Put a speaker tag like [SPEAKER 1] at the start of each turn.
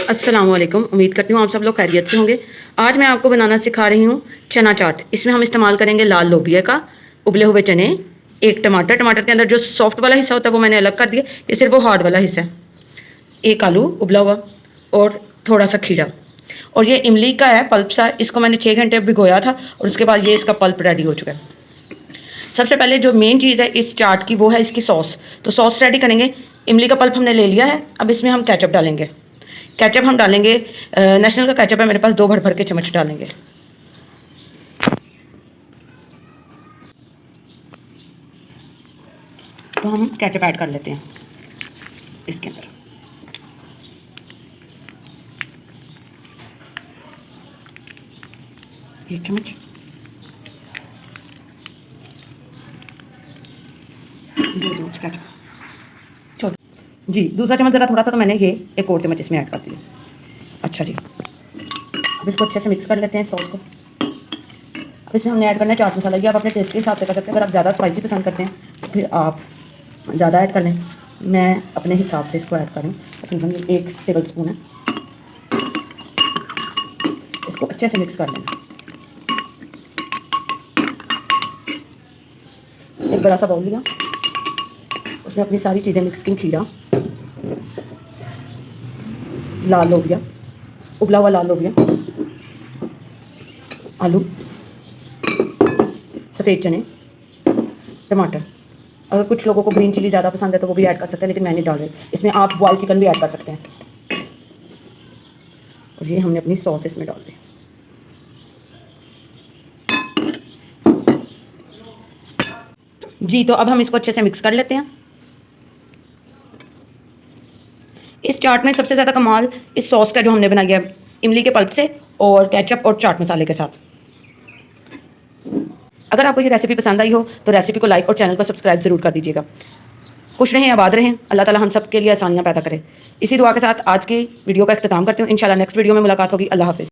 [SPEAKER 1] अस्सलाम वालेकुम। उम्मीद करती हूँ आप सब लोग खैरियत से होंगे। आज मैं आपको बनाना सिखा रही हूँ चना चाट। इसमें हम इस्तेमाल करेंगे लाल लोबिया का, उबले हुए चने, एक टमाटर। टमाटर के अंदर जो सॉफ्ट वाला हिस्सा होता है वो मैंने अलग कर दिया, ये सिर्फ वो हार्ड वाला हिस्सा है। एक आलू उबला हुआ और थोड़ा सा खीरा। और ये इमली का है पल्प सा, इसको मैंने 6 घंटे भिगोया था और उसके बाद ये इसका पल्प रेडी हो चुका है। सबसे पहले जो मेन चीज़ है इस चाट की वो है इसकी सॉस। तो सॉस रेडी करेंगे। इमली का पल्प हमने ले लिया है, अब इसमें हम केचप डालेंगे। केचप हम डालेंगे, नेशनल का केचप है मेरे पास, 2 भर भर के चम्मच डालेंगे। तो हम केचप ऐड कर लेते हैं इसके अंदर। एक चम्मच, दो चम्मच केचप, छोड़ जी। दूसरा चम्मच ज़रा थोड़ा था तो मैंने ये एक और चम्मच इसमें ऐड कर दिया। अच्छा जी, अब इसको अच्छे से मिक्स कर लेते हैं सॉस को। अब इसमें हमने ऐड करना है चाट मसाला। ये आप अपने टेस्ट के हिसाब से कर सकते हैं। अगर आप ज़्यादा स्पाइसी पसंद करते हैं तो फिर आप ज़्यादा ऐड कर लें। मैं अपने हिसाब से इसको ऐड करूँ, तकरीबन 1 टेबल स्पून है। इसको अच्छे से मिक्स कर लेना। एक बड़ा सा बाउल लिया, उसमें अपनी सारी चीज़ें मिक्स की। खीरा, लाल लोबिया, उबला हुआ लाल लोबिया, आलू, सफ़ेद चने, टमाटर। अगर कुछ लोगों को ग्रीन चिली ज़्यादा पसंद है तो वो भी ऐड कर सकते हैं, लेकिन मैं नहीं डाल रही। इसमें आप बॉइल्ड चिकन भी ऐड कर सकते हैं। और ये हमने अपनी सॉस इसमें डाल दी। जी, तो अब हम इसको अच्छे से मिक्स कर लेते हैं। इस चाट में सबसे ज़्यादा कमाल इस सॉस का जो हमने बनाई है इमली के पल्प से और केचप और चाट मसाले के साथ। अगर आपको ये रेसिपी पसंद आई हो तो रेसिपी को लाइक और चैनल को सब्सक्राइब ज़रूर कर दीजिएगा। खुश रहें, आबाद रहें। अल्लाह ताला हम सब के लिए आसानियाँ पैदा करे। इसी दुआ के साथ आज की वीडियो का इख्तिताम करती हूँ। इंशाल्लाह नेक्स्ट वीडियो में मुलाकात होगी। अल्लाह हाफ़िज़।